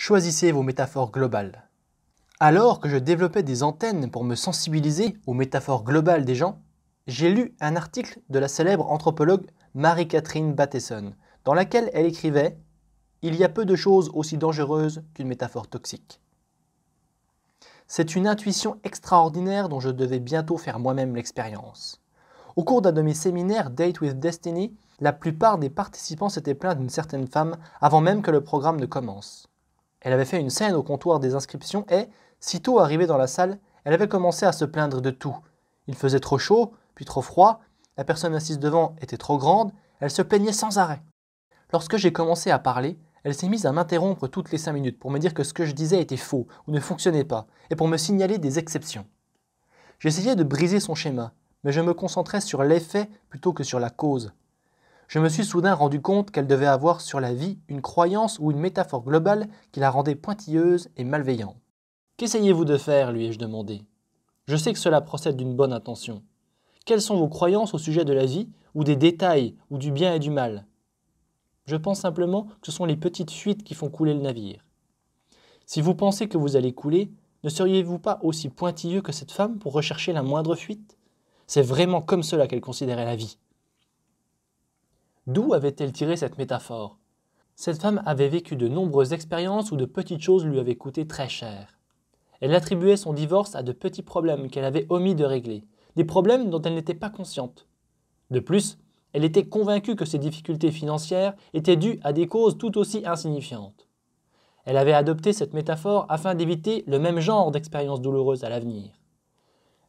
Choisissez vos métaphores globales. Alors que je développais des antennes pour me sensibiliser aux métaphores globales des gens, j'ai lu un article de la célèbre anthropologue Mary-Catherine Bateson, dans laquelle elle écrivait « Il y a peu de choses aussi dangereuses qu'une métaphore toxique ». C'est une intuition extraordinaire dont je devais bientôt faire moi-même l'expérience. Au cours d'un de mes séminaires Date with Destiny, la plupart des participants s'étaient plaints d'une certaine femme avant même que le programme ne commence. Elle avait fait une scène au comptoir des inscriptions et, sitôt arrivée dans la salle, elle avait commencé à se plaindre de tout. Il faisait trop chaud, puis trop froid, la personne assise devant était trop grande, elle se plaignait sans arrêt. Lorsque j'ai commencé à parler, elle s'est mise à m'interrompre toutes les 5 minutes pour me dire que ce que je disais était faux ou ne fonctionnait pas, et pour me signaler des exceptions. J'essayais de briser son schéma, mais je me concentrais sur l'effet plutôt que sur la cause. Je me suis soudain rendu compte qu'elle devait avoir sur la vie une croyance ou une métaphore globale qui la rendait pointilleuse et malveillante. « Qu'essayez-vous de faire ?» lui ai-je demandé. « Je sais que cela procède d'une bonne intention. Quelles sont vos croyances au sujet de la vie, ou des détails, ou du bien et du mal ? Je pense simplement que ce sont les petites fuites qui font couler le navire. Si vous pensez que vous allez couler, ne seriez-vous pas aussi pointilleux que cette femme pour rechercher la moindre fuite ? C'est vraiment comme cela qu'elle considérait la vie. » D'où avait-elle tiré cette métaphore ? Cette femme avait vécu de nombreuses expériences où de petites choses lui avaient coûté très cher. Elle attribuait son divorce à de petits problèmes qu'elle avait omis de régler, des problèmes dont elle n'était pas consciente. De plus, elle était convaincue que ses difficultés financières étaient dues à des causes tout aussi insignifiantes. Elle avait adopté cette métaphore afin d'éviter le même genre d'expériences douloureuses à l'avenir.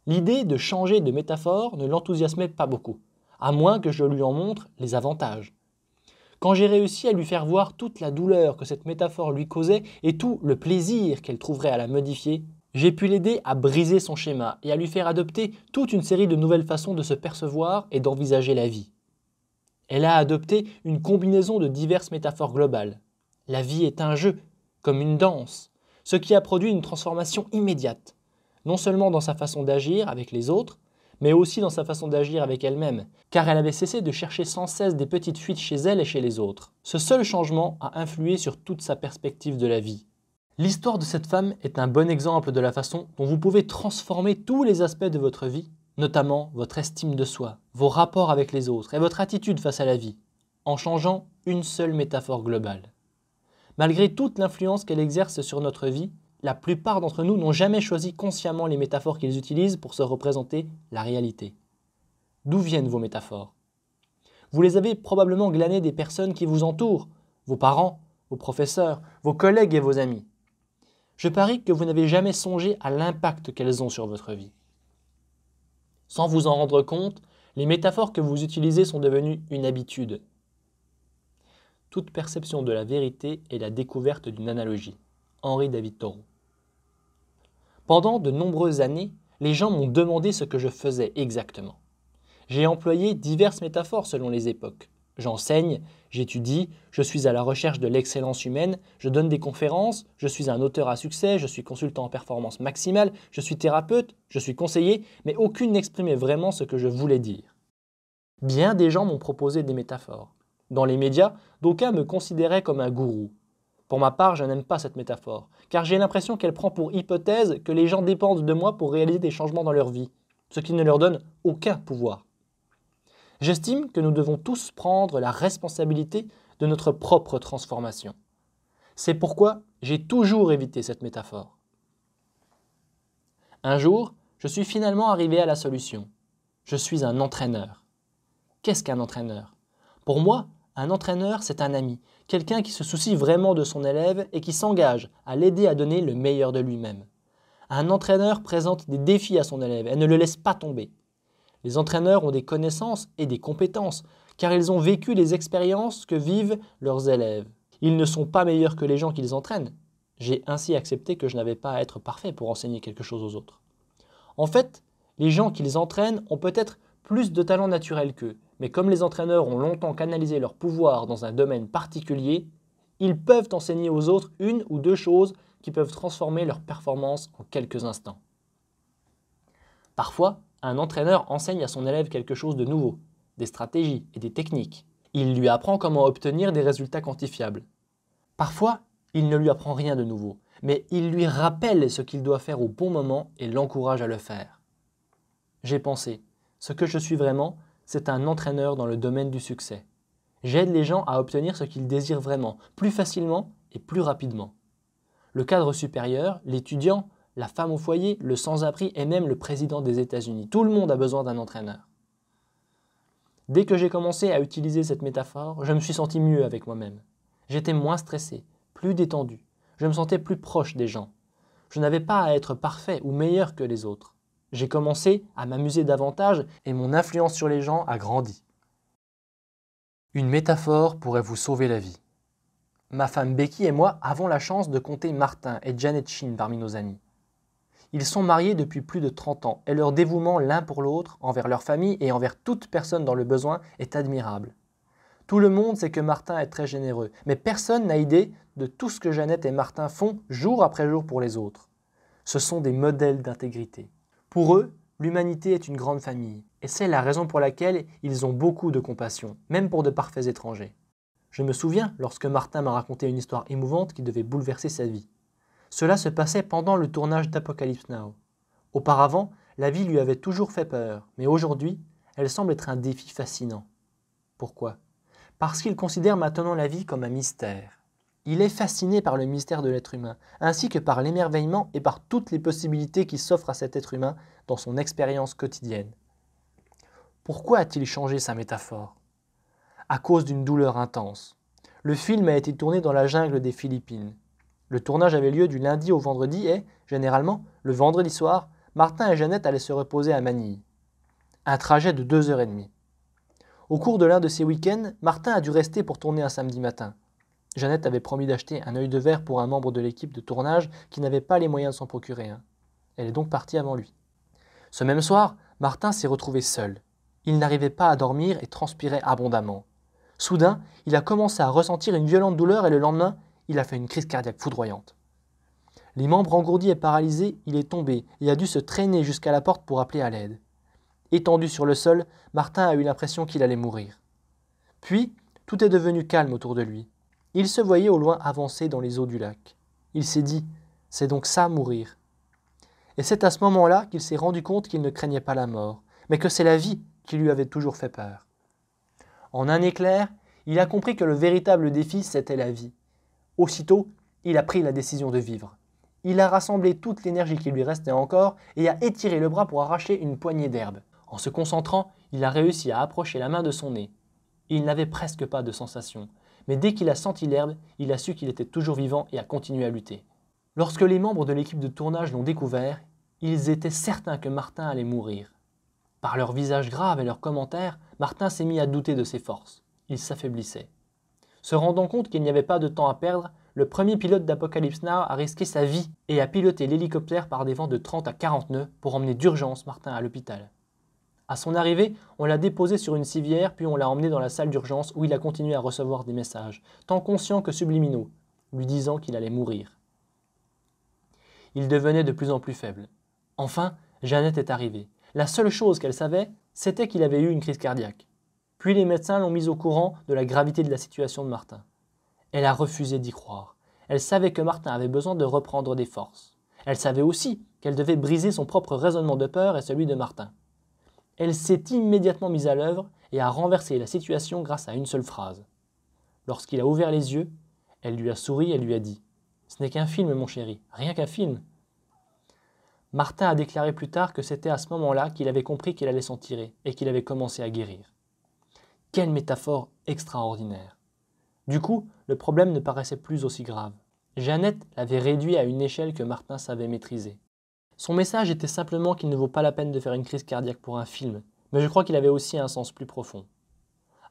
L'idée de changer de métaphore ne l'enthousiasmait pas beaucoup, à moins que je lui en montre les avantages. Quand j'ai réussi à lui faire voir toute la douleur que cette métaphore lui causait et tout le plaisir qu'elle trouverait à la modifier, j'ai pu l'aider à briser son schéma et à lui faire adopter toute une série de nouvelles façons de se percevoir et d'envisager la vie. Elle a adopté une combinaison de diverses métaphores globales. La vie est un jeu, comme une danse, ce qui a produit une transformation immédiate, non seulement dans sa façon d'agir avec les autres, mais aussi dans sa façon d'agir avec elle-même, car elle avait cessé de chercher sans cesse des petites fuites chez elle et chez les autres. Ce seul changement a influé sur toute sa perspective de la vie. L'histoire de cette femme est un bon exemple de la façon dont vous pouvez transformer tous les aspects de votre vie, notamment votre estime de soi, vos rapports avec les autres et votre attitude face à la vie, en changeant une seule métaphore globale. Malgré toute l'influence qu'elle exerce sur notre vie, la plupart d'entre nous n'ont jamais choisi consciemment les métaphores qu'ils utilisent pour se représenter la réalité. D'où viennent vos métaphores ? Vous les avez probablement glanées des personnes qui vous entourent, vos parents, vos professeurs, vos collègues et vos amis. Je parie que vous n'avez jamais songé à l'impact qu'elles ont sur votre vie. Sans vous en rendre compte, les métaphores que vous utilisez sont devenues une habitude. Toute perception de la vérité est la découverte d'une analogie. Henri David Thoreau. Pendant de nombreuses années, les gens m'ont demandé ce que je faisais exactement. J'ai employé diverses métaphores selon les époques. J'enseigne, j'étudie, je suis à la recherche de l'excellence humaine, je donne des conférences, je suis un auteur à succès, je suis consultant en performance maximale, je suis thérapeute, je suis conseiller, mais aucune n'exprimait vraiment ce que je voulais dire. Bien des gens m'ont proposé des métaphores. Dans les médias, d'aucuns me considéraient comme un gourou. Pour ma part, je n'aime pas cette métaphore, car j'ai l'impression qu'elle prend pour hypothèse que les gens dépendent de moi pour réaliser des changements dans leur vie, ce qui ne leur donne aucun pouvoir. J'estime que nous devons tous prendre la responsabilité de notre propre transformation. C'est pourquoi j'ai toujours évité cette métaphore. Un jour, je suis finalement arrivé à la solution. Je suis un entraîneur. Qu'est-ce qu'un entraîneur ? Pour moi, un entraîneur, c'est un ami, quelqu'un qui se soucie vraiment de son élève et qui s'engage à l'aider à donner le meilleur de lui-même. Un entraîneur présente des défis à son élève et ne le laisse pas tomber. Les entraîneurs ont des connaissances et des compétences, car ils ont vécu les expériences que vivent leurs élèves. Ils ne sont pas meilleurs que les gens qu'ils entraînent. J'ai ainsi accepté que je n'avais pas à être parfait pour enseigner quelque chose aux autres. En fait, les gens qu'ils entraînent ont peut-être plus de talent naturel qu'eux, mais comme les entraîneurs ont longtemps canalisé leur pouvoir dans un domaine particulier, ils peuvent enseigner aux autres une ou deux choses qui peuvent transformer leur performance en quelques instants. Parfois, un entraîneur enseigne à son élève quelque chose de nouveau, des stratégies et des techniques. Il lui apprend comment obtenir des résultats quantifiables. Parfois, Il ne lui apprend rien de nouveau, mais il lui rappelle ce qu'il doit faire au bon moment et l'encourage à le faire. J'ai pensé, ce que je suis vraiment, c'est un entraîneur dans le domaine du succès. J'aide les gens à obtenir ce qu'ils désirent vraiment, plus facilement et plus rapidement. Le cadre supérieur, l'étudiant, la femme au foyer, le sans-abri et même le président des États-Unis. Tout le monde a besoin d'un entraîneur. Dès que j'ai commencé à utiliser cette métaphore, je me suis senti mieux avec moi-même. J'étais moins stressé, plus détendu. Je me sentais plus proche des gens. Je n'avais pas à être parfait ou meilleur que les autres. J'ai commencé à m'amuser davantage et mon influence sur les gens a grandi. Une métaphore pourrait vous sauver la vie. Ma femme Becky et moi avons la chance de compter Martin et Janet Sheen parmi nos amis. Ils sont mariés depuis plus de 30 ans et leur dévouement l'un pour l'autre, envers leur famille et envers toute personne dans le besoin, est admirable. Tout le monde sait que Martin est très généreux, mais personne n'a idée de tout ce que Janet et Martin font jour après jour pour les autres. Ce sont des modèles d'intégrité. Pour eux, l'humanité est une grande famille, et c'est la raison pour laquelle ils ont beaucoup de compassion, même pour de parfaits étrangers. Je me souviens lorsque Martin m'a raconté une histoire émouvante qui devait bouleverser sa vie. Cela se passait pendant le tournage d'Apocalypse Now. Auparavant, la vie lui avait toujours fait peur, mais aujourd'hui, elle semble être un défi fascinant. Pourquoi ? Parce qu'il considère maintenant la vie comme un mystère. Il est fasciné par le mystère de l'être humain, ainsi que par l'émerveillement et par toutes les possibilités qui s'offrent à cet être humain dans son expérience quotidienne. Pourquoi a-t-il changé sa métaphore ? À cause d'une douleur intense. Le film a été tourné dans la jungle des Philippines. Le tournage avait lieu du lundi au vendredi et, généralement, le vendredi soir, Martin et Jeannette allaient se reposer à Manille. Un trajet de 2h30. Au cours de l'un de ces week-ends, Martin a dû rester pour tourner un samedi matin. Jeannette avait promis d'acheter un œil de verre pour un membre de l'équipe de tournage qui n'avait pas les moyens de s'en procurer un. Elle est donc partie avant lui. Ce même soir, Martin s'est retrouvé seul. Il n'arrivait pas à dormir et transpirait abondamment. Soudain, il a commencé à ressentir une violente douleur et le lendemain, il a fait une crise cardiaque foudroyante. Les membres engourdis et paralysés, il est tombé et a dû se traîner jusqu'à la porte pour appeler à l'aide. Étendu sur le sol, Martin a eu l'impression qu'il allait mourir. Puis, tout est devenu calme autour de lui. Il se voyait au loin avancer dans les eaux du lac. Il s'est dit, c'est donc ça mourir. Et c'est à ce moment-là qu'il s'est rendu compte qu'il ne craignait pas la mort, mais que c'est la vie qui lui avait toujours fait peur. En un éclair, il a compris que le véritable défi, c'était la vie. Aussitôt, il a pris la décision de vivre. Il a rassemblé toute l'énergie qui lui restait encore et a étiré le bras pour arracher une poignée d'herbe. En se concentrant, il a réussi à approcher la main de son nez. Il n'avait presque pas de sensation, mais dès qu'il a senti l'herbe, il a su qu'il était toujours vivant et a continué à lutter. Lorsque les membres de l'équipe de tournage l'ont découvert, ils étaient certains que Martin allait mourir. Par leur visage grave et leurs commentaires, Martin s'est mis à douter de ses forces. Il s'affaiblissait. Se rendant compte qu'il n'y avait pas de temps à perdre, le premier pilote d'Apocalypse Now a risqué sa vie et a piloté l'hélicoptère par des vents de 30 à 40 nœuds pour emmener d'urgence Martin à l'hôpital. À son arrivée, on l'a déposé sur une civière puis on l'a emmené dans la salle d'urgence où il a continué à recevoir des messages, tant conscients que subliminaux, lui disant qu'il allait mourir. Il devenait de plus en plus faible. Enfin, Jeannette est arrivée. La seule chose qu'elle savait, c'était qu'il avait eu une crise cardiaque. Puis les médecins l'ont mise au courant de la gravité de la situation de Martin. Elle a refusé d'y croire. Elle savait que Martin avait besoin de reprendre des forces. Elle savait aussi qu'elle devait briser son propre raisonnement de peur et celui de Martin. Elle s'est immédiatement mise à l'œuvre et a renversé la situation grâce à une seule phrase. Lorsqu'il a ouvert les yeux, elle lui a souri et lui a dit « Ce n'est qu'un film, mon chéri, rien qu'un film ». Martin a déclaré plus tard que c'était à ce moment-là qu'il avait compris qu'il allait s'en tirer et qu'il avait commencé à guérir. Quelle métaphore extraordinaire! Du coup, le problème ne paraissait plus aussi grave. Jeannette l'avait réduit à une échelle que Martin savait maîtriser. Son message était simplement qu'il ne vaut pas la peine de faire une crise cardiaque pour un film, mais je crois qu'il avait aussi un sens plus profond.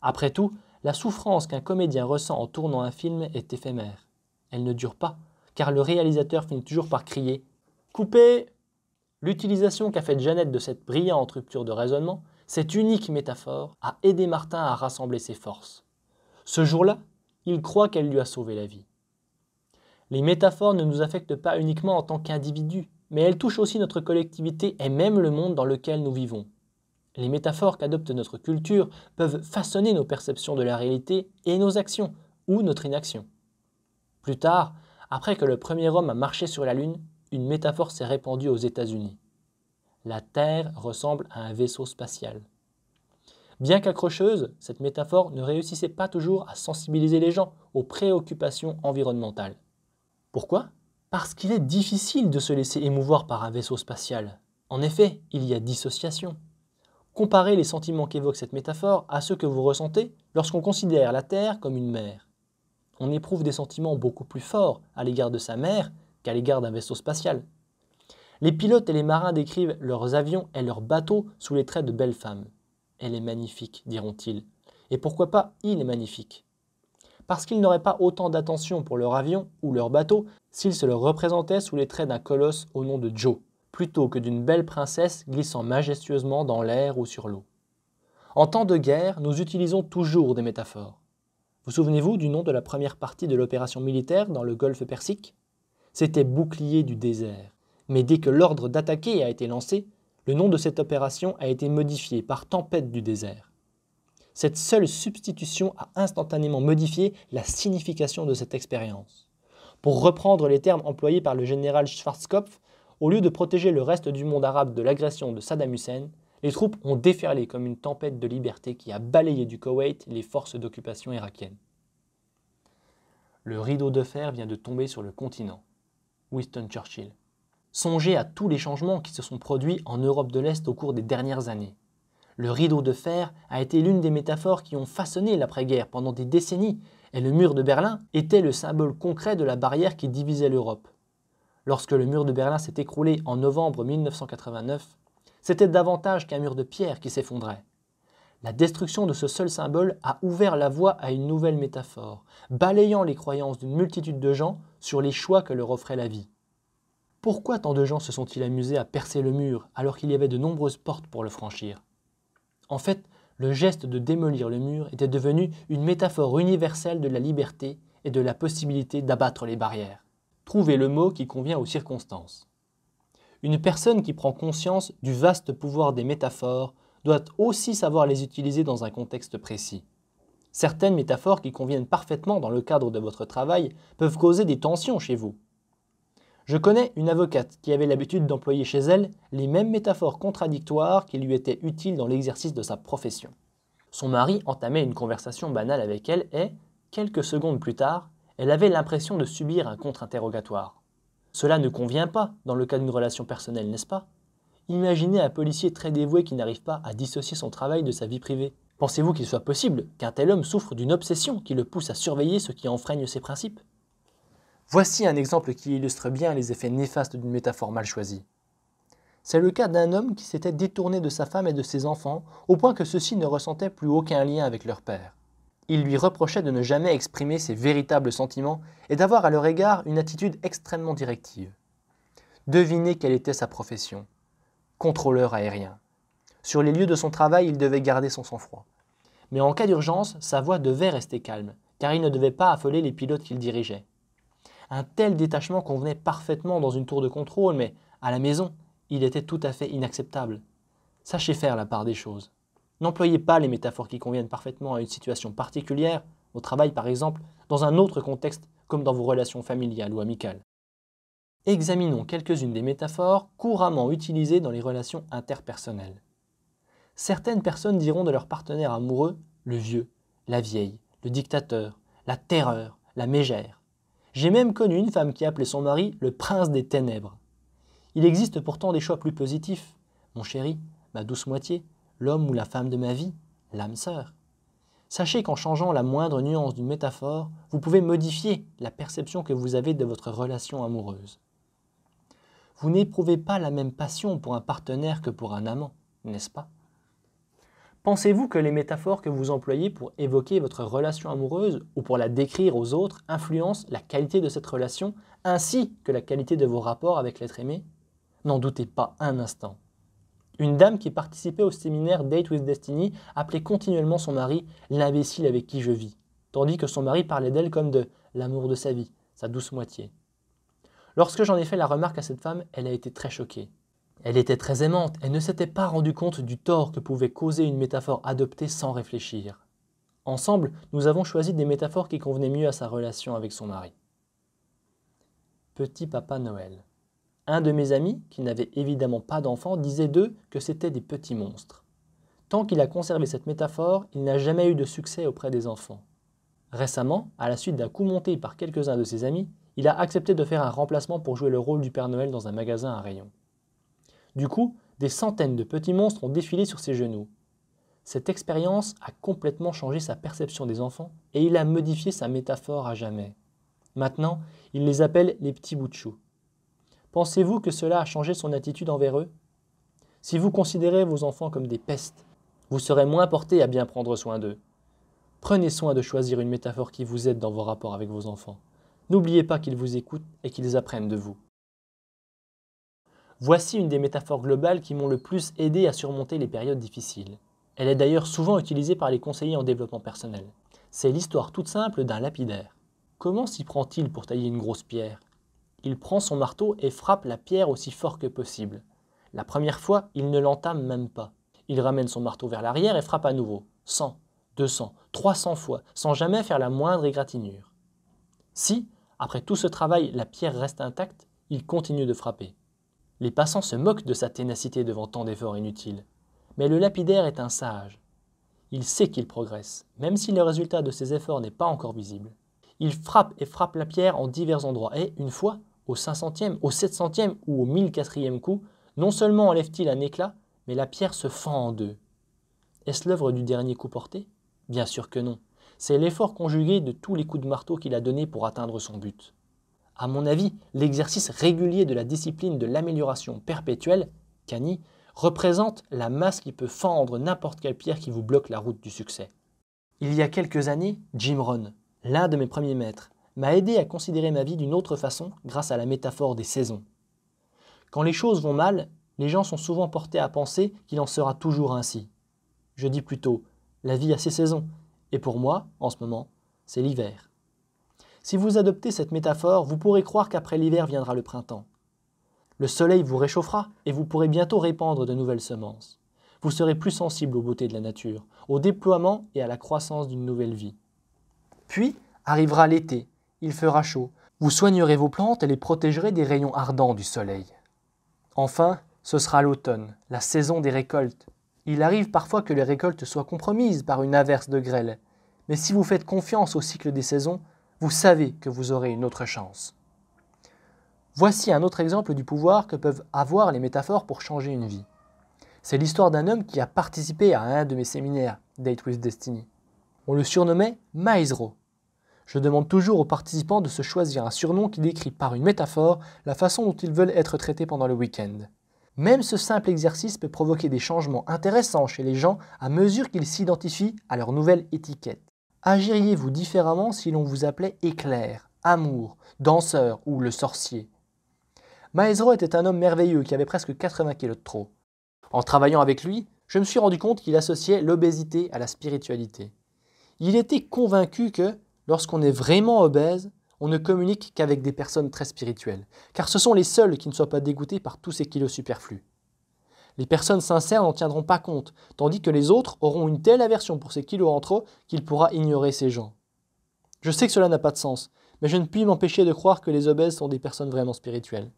Après tout, la souffrance qu'un comédien ressent en tournant un film est éphémère. Elle ne dure pas, car le réalisateur finit toujours par crier « Coupez !» L'utilisation qu'a faite Jeannette de cette brillante rupture de raisonnement, cette unique métaphore, a aidé Martin à rassembler ses forces. Ce jour-là, il croit qu'elle lui a sauvé la vie. Les métaphores ne nous affectent pas uniquement en tant qu'individus, mais elles touchent aussi notre collectivité et même le monde dans lequel nous vivons. Les métaphores qu'adopte notre culture peuvent façonner nos perceptions de la réalité et nos actions, ou notre inaction. Plus tard, Après que le premier homme a marché sur la Lune, une métaphore s'est répandue aux États-Unis. La Terre ressemble à un vaisseau spatial. Bien qu'accrocheuse, cette métaphore ne réussissait pas toujours à sensibiliser les gens aux préoccupations environnementales. Pourquoi? Parce qu'il est difficile de se laisser émouvoir par un vaisseau spatial. En effet, il y a dissociation. Comparez les sentiments qu'évoque cette métaphore à ceux que vous ressentez lorsqu'on considère la Terre comme une mer. On éprouve des sentiments beaucoup plus forts à l'égard de sa mer qu'à l'égard d'un vaisseau spatial. Les pilotes et les marins décrivent leurs avions et leurs bateaux sous les traits de belles femmes. Elle est magnifique, diront-ils. Et pourquoi pas il est magnifique? Parce qu'ils n'auraient pas autant d'attention pour leur avion ou leur bateau s'ils se le représentaient sous les traits d'un colosse au nom de Joe, plutôt que d'une belle princesse glissant majestueusement dans l'air ou sur l'eau. En temps de guerre, nous utilisons toujours des métaphores. Vous souvenez-vous du nom de la première partie de l'opération militaire dans le golfe Persique? C'était bouclier du désert. Mais dès que l'ordre d'attaquer a été lancé, le nom de cette opération a été modifié par tempête du désert. Cette seule substitution a instantanément modifié la signification de cette expérience. Pour reprendre les termes employés par le général Schwarzkopf, au lieu de protéger le reste du monde arabe de l'agression de Saddam Hussein, les troupes ont déferlé comme une tempête de liberté qui a balayé du Koweït les forces d'occupation irakiennes. Le rideau de fer vient de tomber sur le continent. Winston Churchill. Songez à tous les changements qui se sont produits en Europe de l'Est au cours des dernières années. Le rideau de fer a été l'une des métaphores qui ont façonné l'après-guerre pendant des décennies, et le mur de Berlin était le symbole concret de la barrière qui divisait l'Europe. Lorsque le mur de Berlin s'est écroulé en novembre 1989, c'était davantage qu'un mur de pierre qui s'effondrait. La destruction de ce seul symbole a ouvert la voie à une nouvelle métaphore, balayant les croyances d'une multitude de gens sur les choix que leur offrait la vie. Pourquoi tant de gens se sont-ils amusés à percer le mur alors qu'il y avait de nombreuses portes pour le franchir? En fait, le geste de démolir le mur était devenu une métaphore universelle de la liberté et de la possibilité d'abattre les barrières. Trouvez le mot qui convient aux circonstances. Une personne qui prend conscience du vaste pouvoir des métaphores doit aussi savoir les utiliser dans un contexte précis. Certaines métaphores qui conviennent parfaitement dans le cadre de votre travail peuvent causer des tensions chez vous. Je connais une avocate qui avait l'habitude d'employer chez elle les mêmes métaphores contradictoires qui lui étaient utiles dans l'exercice de sa profession. Son mari entamait une conversation banale avec elle et, quelques secondes plus tard, elle avait l'impression de subir un contre-interrogatoire. Cela ne convient pas dans le cas d'une relation personnelle, n'est-ce pas? Imaginez un policier très dévoué qui n'arrive pas à dissocier son travail de sa vie privée. Pensez-vous qu'il soit possible qu'un tel homme souffre d'une obsession qui le pousse à surveiller ce qui enfreigne ses principes? Voici un exemple qui illustre bien les effets néfastes d'une métaphore mal choisie. C'est le cas d'un homme qui s'était détourné de sa femme et de ses enfants au point que ceux-ci ne ressentaient plus aucun lien avec leur père. Il lui reprochait de ne jamais exprimer ses véritables sentiments et d'avoir à leur égard une attitude extrêmement directive. Devinez quelle était sa profession. Contrôleur aérien. Sur les lieux de son travail, il devait garder son sang-froid. Mais en cas d'urgence, sa voix devait rester calme, car il ne devait pas affoler les pilotes qu'il dirigeait. Un tel détachement convenait parfaitement dans une tour de contrôle, mais à la maison, il était tout à fait inacceptable. Sachez faire la part des choses. N'employez pas les métaphores qui conviennent parfaitement à une situation particulière, au travail par exemple, dans un autre contexte comme dans vos relations familiales ou amicales. Examinons quelques-unes des métaphores couramment utilisées dans les relations interpersonnelles. Certaines personnes diront de leur partenaire amoureux le vieux, la vieille, le dictateur, la terreur, la mégère. J'ai même connu une femme qui appelait son mari le prince des ténèbres. Il existe pourtant des choix plus positifs. Mon chéri, ma douce moitié, l'homme ou la femme de ma vie, l'âme sœur. Sachez qu'en changeant la moindre nuance d'une métaphore, vous pouvez modifier la perception que vous avez de votre relation amoureuse. Vous n'éprouvez pas la même passion pour un partenaire que pour un amant, n'est-ce pas? Pensez-vous que les métaphores que vous employez pour évoquer votre relation amoureuse ou pour la décrire aux autres influencent la qualité de cette relation ainsi que la qualité de vos rapports avec l'être aimé? N'en doutez pas un instant. Une dame qui participait au séminaire Date with Destiny appelait continuellement son mari « l'imbécile avec qui je vis », tandis que son mari parlait d'elle comme de « l'amour de sa vie, sa douce moitié ». Lorsque j'en ai fait la remarque à cette femme, elle a été très choquée. Elle était très aimante et ne s'était pas rendue compte du tort que pouvait causer une métaphore adoptée sans réfléchir. Ensemble, nous avons choisi des métaphores qui convenaient mieux à sa relation avec son mari. Petit Papa Noël. Un de mes amis, qui n'avait évidemment pas d'enfants, disait d'eux que c'étaient des petits monstres. Tant qu'il a conservé cette métaphore, il n'a jamais eu de succès auprès des enfants. Récemment, à la suite d'un coup monté par quelques-uns de ses amis, il a accepté de faire un remplacement pour jouer le rôle du Père Noël dans un magasin à rayons. Du coup, des centaines de petits monstres ont défilé sur ses genoux. Cette expérience a complètement changé sa perception des enfants et il a modifié sa métaphore à jamais. Maintenant, il les appelle les petits bouts de chou. Pensez-vous que cela a changé son attitude envers eux? Si vous considérez vos enfants comme des pestes, vous serez moins porté à bien prendre soin d'eux. Prenez soin de choisir une métaphore qui vous aide dans vos rapports avec vos enfants. N'oubliez pas qu'ils vous écoutent et qu'ils apprennent de vous. Voici une des métaphores globales qui m'ont le plus aidé à surmonter les périodes difficiles. Elle est d'ailleurs souvent utilisée par les conseillers en développement personnel. C'est l'histoire toute simple d'un lapidaire. Comment s'y prend-il pour tailler une grosse pierre? Il prend son marteau et frappe la pierre aussi fort que possible. La première fois, il ne l'entame même pas. Il ramène son marteau vers l'arrière et frappe à nouveau. 100, 200, 300 fois, sans jamais faire la moindre égratignure. Si, après tout ce travail, la pierre reste intacte, il continue de frapper. Les passants se moquent de sa ténacité devant tant d'efforts inutiles. Mais le lapidaire est un sage. Il sait qu'il progresse, même si le résultat de ses efforts n'est pas encore visible. Il frappe et frappe la pierre en divers endroits et, une fois, au 500e, au 700e ou au 1004e coup, non seulement enlève-t-il un éclat, mais la pierre se fend en deux. Est-ce l'œuvre du dernier coup porté? Bien sûr que non. C'est l'effort conjugué de tous les coups de marteau qu'il a donnés pour atteindre son but. À mon avis, l'exercice régulier de la discipline de l'amélioration perpétuelle, Kani, représente la masse qui peut fendre n'importe quelle pierre qui vous bloque la route du succès. Il y a quelques années, Jim Rohn, l'un de mes premiers maîtres, m'a aidé à considérer ma vie d'une autre façon grâce à la métaphore des saisons. Quand les choses vont mal, les gens sont souvent portés à penser qu'il en sera toujours ainsi. Je dis plutôt, la vie a ses saisons, et pour moi, en ce moment, c'est l'hiver. Si vous adoptez cette métaphore, vous pourrez croire qu'après l'hiver viendra le printemps. Le soleil vous réchauffera et vous pourrez bientôt répandre de nouvelles semences. Vous serez plus sensible aux beautés de la nature, au déploiement et à la croissance d'une nouvelle vie. Puis arrivera l'été, il fera chaud. Vous soignerez vos plantes et les protégerez des rayons ardents du soleil. Enfin, ce sera l'automne, la saison des récoltes. Il arrive parfois que les récoltes soient compromises par une averse de grêle. Mais si vous faites confiance au cycle des saisons, vous savez que vous aurez une autre chance. Voici un autre exemple du pouvoir que peuvent avoir les métaphores pour changer une vie. C'est l'histoire d'un homme qui a participé à un de mes séminaires, Date with Destiny. On le surnommait Maestro. Je demande toujours aux participants de se choisir un surnom qui décrit par une métaphore la façon dont ils veulent être traités pendant le week-end. Même ce simple exercice peut provoquer des changements intéressants chez les gens à mesure qu'ils s'identifient à leur nouvelle étiquette. Agiriez-vous différemment si l'on vous appelait éclair, amour, danseur ou le sorcier? Maestro était un homme merveilleux qui avait presque 80 kilos de trop. En travaillant avec lui, je me suis rendu compte qu'il associait l'obésité à la spiritualité. Il était convaincu que, lorsqu'on est vraiment obèse, on ne communique qu'avec des personnes très spirituelles, car ce sont les seuls qui ne soient pas dégoûtés par tous ces kilos superflus. Les personnes sincères n'en tiendront pas compte, tandis que les autres auront une telle aversion pour ces kilos en trop qu'il pourra ignorer ces gens. Je sais que cela n'a pas de sens, mais je ne puis m'empêcher de croire que les obèses sont des personnes vraiment spirituelles.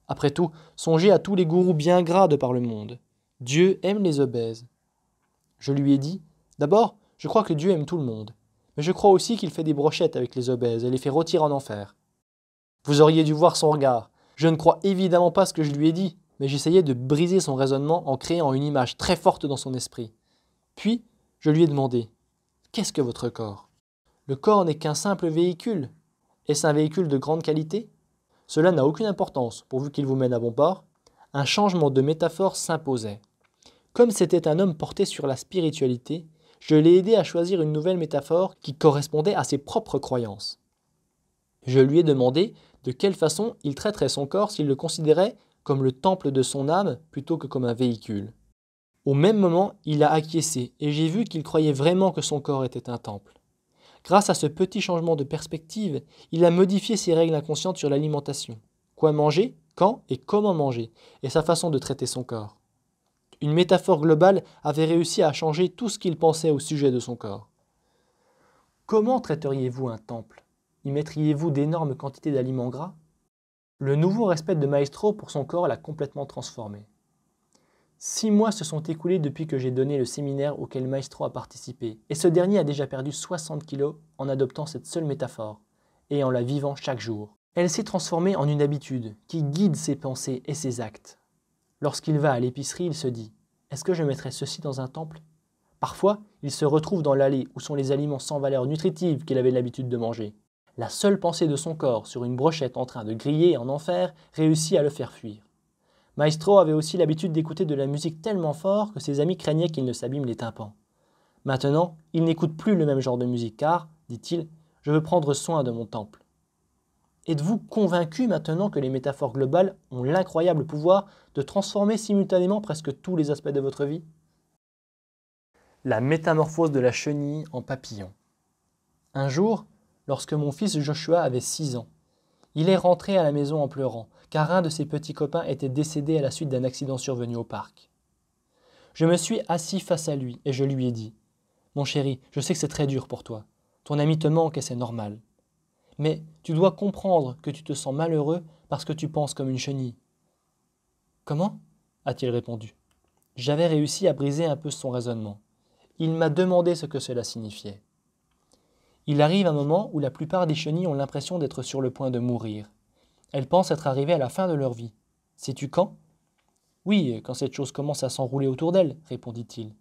Après tout, songez à tous les gourous bien gras de par le monde. Dieu aime les obèses. Je lui ai dit, d'abord, je crois que Dieu aime tout le monde, mais je crois aussi qu'il fait des brochettes avec les obèses et les fait rôtir en enfer. Vous auriez dû voir son regard. Je ne crois évidemment pas ce que je lui ai dit, mais j'essayais de briser son raisonnement en créant une image très forte dans son esprit. Puis, je lui ai demandé, qu'est-ce que votre corps? Le corps n'est qu'un simple véhicule. Est-ce un véhicule de grande qualité? Cela n'a aucune importance, pourvu qu'il vous mène à bon port. Un changement de métaphore s'imposait. Comme c'était un homme porté sur la spiritualité, je l'ai aidé à choisir une nouvelle métaphore qui correspondait à ses propres croyances. Je lui ai demandé de quelle façon il traiterait son corps s'il le considérait comme le temple de son âme plutôt que comme un véhicule. Au même moment, il a acquiescé et j'ai vu qu'il croyait vraiment que son corps était un temple. Grâce à ce petit changement de perspective, il a modifié ses règles inconscientes sur l'alimentation. Quoi manger, quand et comment manger, et sa façon de traiter son corps. Une métaphore globale avait réussi à changer tout ce qu'il pensait au sujet de son corps. Comment traiteriez-vous un temple? Y mettriez-vous d'énormes quantités d'aliments gras? Le nouveau respect de Maestro pour son corps l'a complètement transformé. 6 mois se sont écoulés depuis que j'ai donné le séminaire auquel Maestro a participé, et ce dernier a déjà perdu 60 kilos en adoptant cette seule métaphore, et en la vivant chaque jour. Elle s'est transformée en une habitude qui guide ses pensées et ses actes. Lorsqu'il va à l'épicerie, il se dit « Est-ce que je mettrai ceci dans un temple ?» Parfois, il se retrouve dans l'allée où sont les aliments sans valeur nutritive qu'il avait l'habitude de manger. La seule pensée de son corps sur une brochette en train de griller en enfer réussit à le faire fuir. Maestro avait aussi l'habitude d'écouter de la musique tellement fort que ses amis craignaient qu'il ne s'abîme les tympans. Maintenant, il n'écoute plus le même genre de musique car, dit-il, « Je veux prendre soin de mon temple ». Êtes-vous convaincu maintenant que les métaphores globales ont l'incroyable pouvoir de transformer simultanément presque tous les aspects de votre vie? La métamorphose de la chenille en papillon. Un jour, lorsque mon fils Joshua avait 6 ans, il est rentré à la maison en pleurant, car un de ses petits copains était décédé à la suite d'un accident survenu au parc. Je me suis assis face à lui et je lui ai dit « Mon chéri, je sais que c'est très dur pour toi. Ton ami te manque et c'est normal. Mais tu dois comprendre que tu te sens malheureux parce que tu penses comme une chenille. » « Comment ?» a-t-il répondu. J'avais réussi à briser un peu son raisonnement. Il m'a demandé ce que cela signifiait. Il arrive un moment où la plupart des chenilles ont l'impression d'être sur le point de mourir. Elles pensent être arrivées à la fin de leur vie. Sais-tu quand? Oui, quand cette chose commence à s'enrouler autour d'elle, répondit-il.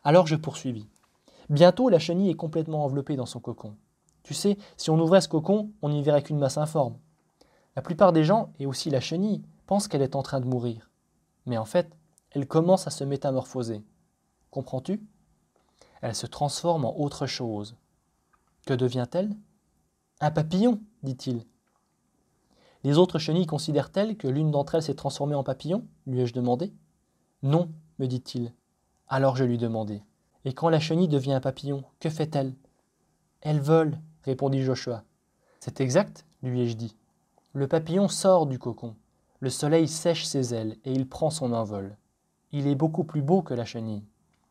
Alors je poursuivis. Bientôt, la chenille est complètement enveloppée dans son cocon. Tu sais, si on ouvrait ce cocon, on n'y verrait qu'une masse informe. La plupart des gens, et aussi la chenille, pensent qu'elle est en train de mourir. Mais en fait, elle commence à se métamorphoser. Comprends-tu? Elle se transforme en autre chose. Que devient-elle? Un papillon, dit-il. Les autres chenilles considèrent-elles que l'une d'entre elles s'est transformée en papillon? Lui ai-je demandé. Non, me dit-il. Alors je lui demandai. Et quand la chenille devient un papillon, que fait-elle? Elle vole, répondit Joshua. C'est exact, lui ai-je dit. Le papillon sort du cocon. Le soleil sèche ses ailes et il prend son envol. Il est beaucoup plus beau que la chenille.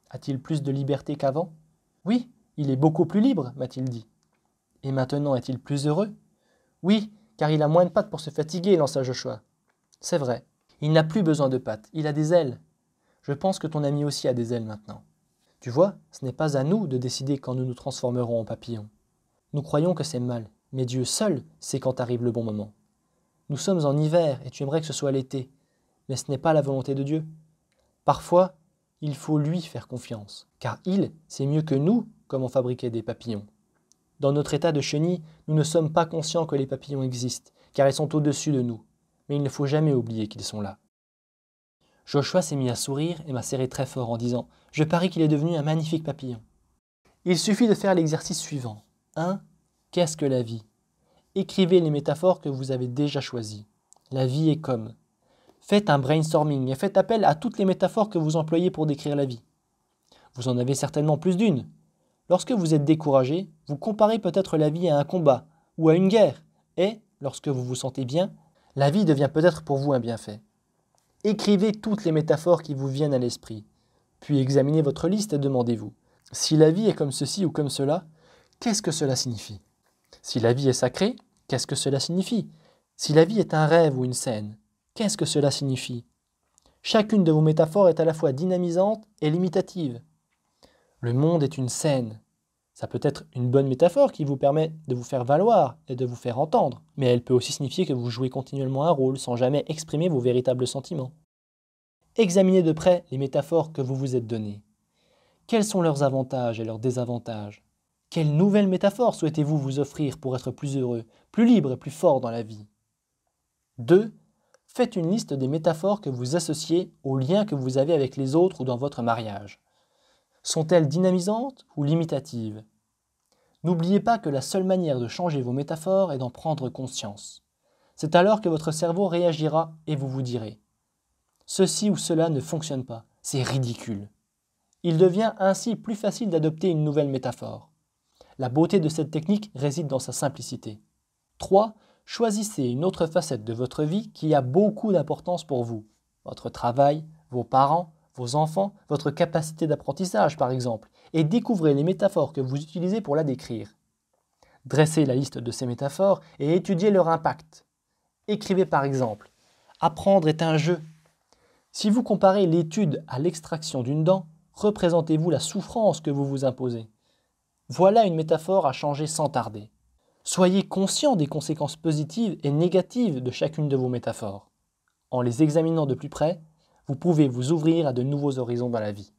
A-t-il plus de liberté qu'avant? Oui, il est beaucoup plus libre, m'a-t-il dit. Et maintenant est-il plus heureux? Oui, car il a moins de pattes pour se fatiguer, lança Joshua. C'est vrai, il n'a plus besoin de pattes, il a des ailes. Je pense que ton ami aussi a des ailes maintenant. Tu vois, ce n'est pas à nous de décider quand nous nous transformerons en papillons. Nous croyons que c'est mal, mais Dieu seul sait quand arrive le bon moment. Nous sommes en hiver et tu aimerais que ce soit l'été, mais ce n'est pas la volonté de Dieu. Parfois, il faut lui faire confiance, car il sait mieux que nous comment fabriquer des papillons. Dans notre état de chenille, nous ne sommes pas conscients que les papillons existent, car ils sont au-dessus de nous, mais il ne faut jamais oublier qu'ils sont là. Joshua s'est mis à sourire et m'a serré très fort en disant « Je parie qu'il est devenu un magnifique papillon. » Il suffit de faire l'exercice suivant. 1. Qu'est-ce que la vie? Écrivez les métaphores que vous avez déjà choisies. La vie est comme. Faites un brainstorming et faites appel à toutes les métaphores que vous employez pour décrire la vie. Vous en avez certainement plus d'une. Lorsque vous êtes découragé, vous comparez peut-être la vie à un combat ou à une guerre. Et, lorsque vous vous sentez bien, la vie devient peut-être pour vous un bienfait. Écrivez toutes les métaphores qui vous viennent à l'esprit. Puis examinez votre liste et demandez-vous, si la vie est comme ceci ou comme cela, qu'est-ce que cela signifie? Si la vie est sacrée, qu'est-ce que cela signifie? Si la vie est un rêve ou une scène, qu'est-ce que cela signifie? Chacune de vos métaphores est à la fois dynamisante et limitative. Le monde est une scène. Ça peut être une bonne métaphore qui vous permet de vous faire valoir et de vous faire entendre, mais elle peut aussi signifier que vous jouez continuellement un rôle sans jamais exprimer vos véritables sentiments. Examinez de près les métaphores que vous vous êtes données. Quels sont leurs avantages et leurs désavantages? Quelle nouvelle métaphore souhaitez-vous vous offrir pour être plus heureux, plus libre et plus fort dans la vie? 2. Faites une liste des métaphores que vous associez aux liens que vous avez avec les autres ou dans votre mariage. Sont-elles dynamisantes ou limitatives? N'oubliez pas que la seule manière de changer vos métaphores est d'en prendre conscience. C'est alors que votre cerveau réagira et vous vous direz « Ceci ou cela ne fonctionne pas, c'est ridicule ». Il devient ainsi plus facile d'adopter une nouvelle métaphore. La beauté de cette technique réside dans sa simplicité. 3. Choisissez une autre facette de votre vie qui a beaucoup d'importance pour vous. Votre travail, vos parents, vos enfants, votre capacité d'apprentissage par exemple, et découvrez les métaphores que vous utilisez pour la décrire. Dressez la liste de ces métaphores et étudiez leur impact. Écrivez par exemple « Apprendre est un jeu ». Si vous comparez l'étude à l'extraction d'une dent, représentez-vous la souffrance que vous vous imposez. Voilà une métaphore à changer sans tarder. Soyez conscient des conséquences positives et négatives de chacune de vos métaphores. En les examinant de plus près, vous pouvez vous ouvrir à de nouveaux horizons dans la vie.